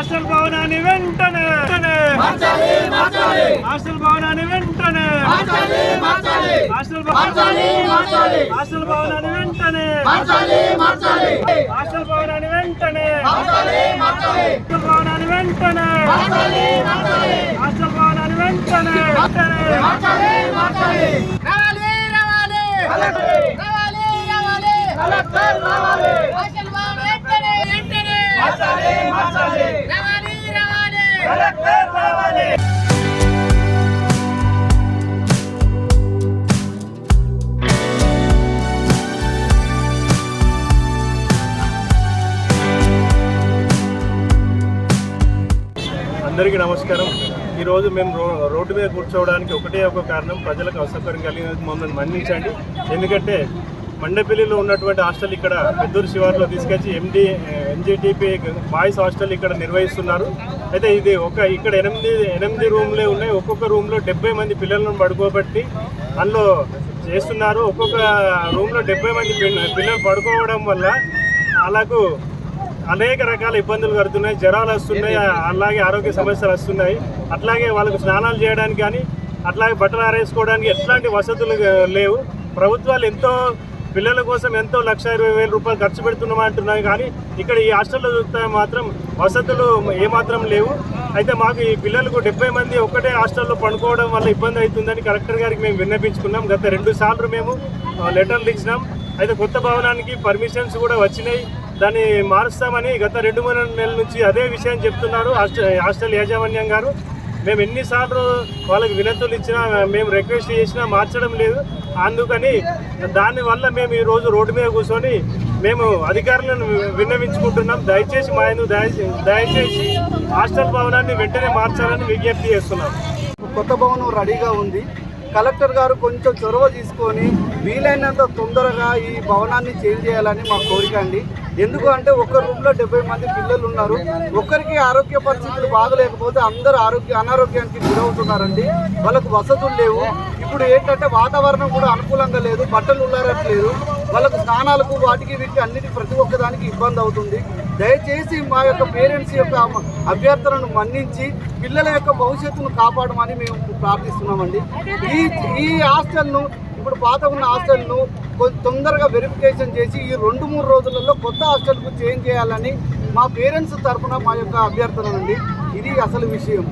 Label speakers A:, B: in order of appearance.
A: Hostel భవనాన్ని వెంటనే hostel భవనాన్ని వెంటనే హాస్టల్ భవనాన్ని వెంటనే హాస్టల్ భవనాన్ని వెంటనే హాస్టల్ భవనాన్ని వెంటనే హాస్టల్ భవనాన్ని వెంటనే అందరికీ నమస్కారం. ఈరోజు మేము రోడ్డు మీద కూర్చోవడానికి ఒకటే ఒక కారణం, ప్రజలకు అసౌకర్యం కలిగిన మమ్మల్ని మన్నించండి. ఎందుకంటే మండపల్లిలో ఉన్నటువంటి హాస్టల్ ఇక్కడ పెద్దూరు శివార్లో తీసుకొచ్చి ఎన్జిటిపి బాయ్స్ హాస్టల్ ఇక్కడ నిర్వహిస్తున్నారు. అయితే ఇది ఇక్కడ ఎనిమిది రూమ్లే ఉన్నాయి. ఒక్కొక్క రూమ్లో 70 మంది పిల్లలను పడుకోబట్టి అందులో చేస్తున్నారు. ఒక్కొక్క రూమ్లో 70 మంది పిల్లలు పడుకోవడం వల్ల అలాగూ అనేక రకాల ఇబ్బందులు కలుగుతున్నాయి. జ్వరాలు వస్తున్నాయి, అలాగే ఆరోగ్య సమస్యలు వస్తున్నాయి. అట్లాగే వాళ్ళకు స్నానాలు చేయడానికి కానీ అట్లాగే బట్టలు ఆరేసుకోవడానికి ఎట్లాంటి వసతులు లేవు. ప్రభుత్వాలు ఎంతో పిల్లల కోసం ఎంతో 1,20,000 రూపాయలు ఖర్చు పెడుతున్నామంటున్నాయి, కానీ ఇక్కడ ఈ హాస్టల్లో చూస్తే మాత్రం వసతులు ఏమాత్రం లేవు. అయితే మాకు ఈ పిల్లలకు 70 మంది ఒక్కటే హాస్టల్లో పండుకోవడం వల్ల ఇబ్బంది అవుతుందని కలెక్టర్ గారికి మేము విన్నపించుకున్నాం. గత 2 సార్లు మేము లెటర్లు ఇచ్చినాం. అయితే కొత్త భవనానికి పర్మిషన్స్ కూడా వచ్చినాయి, దాన్ని మారుస్తామని గత 2-3 నెలల నుంచి అదే విషయం చెప్తున్నారు హాస్టల్ యాజమాన్యం గారు. మేము ఎన్నిసార్లు వాళ్ళకి వినతులు ఇచ్చినా, మేము రిక్వెస్ట్ చేసినా మార్చడం లేదు. అందుకని దానివల్ల మేము ఈరోజు రోడ్డు మీద కూర్చొని మేము అధికారులను విన్నవించుకుంటున్నాం. దయచేసి దయచేసి హాస్టల్ భవనాన్ని వెంటనే మార్చాలని విజ్ఞప్తి చేస్తున్నాం.
B: కొత్త భవనం రెడీగా ఉంది. కలెక్టర్ గారు కొంచెం చొరవ తీసుకొని వీలైనంత తొందరగా ఈ భవనాన్ని చేంజ్ చేయాలని మా కోరిక అండి. ఎందుకు అంటే ఒక రూమ్లో 70 మంది పిల్లలు ఉన్నారు. ఒక్కరికి ఆరోగ్య పరిస్థితులు బాగలేకపోతే అందరూ అనారోగ్యానికి గురవుతున్నారండి. వాళ్ళకు వసతులు లేవు. ఇప్పుడు ఏంటంటే వాతావరణం కూడా అనుకూలంగా లేదు, బట్టలు ఉల్లారట్లేదు. వాళ్ళకు స్నానాలకు వాటికి వీటికి అన్నిటి ప్రతి ఒక్కదానికి ఇబ్బంది అవుతుంది. దయచేసి మా యొక్క పేరెంట్స్ యొక్క అభ్యర్థనను మన్నించి పిల్లల యొక్క భవిష్యత్తును కాపాడమని మేము ప్రార్థిస్తున్నామండి. ఈ హాస్టల్ను, ఇప్పుడు పాత ఉన్న హాస్టల్ను కొంచెం తొందరగా వెరిఫికేషన్ చేసి ఈ 2-3 రోజులలో కొత్త హాస్టల్కు చేంజ్ చేయాలని మా పేరెంట్స్ తరఫున మా యొక్క అభ్యర్థన అండి. ఇది అసలు విషయం.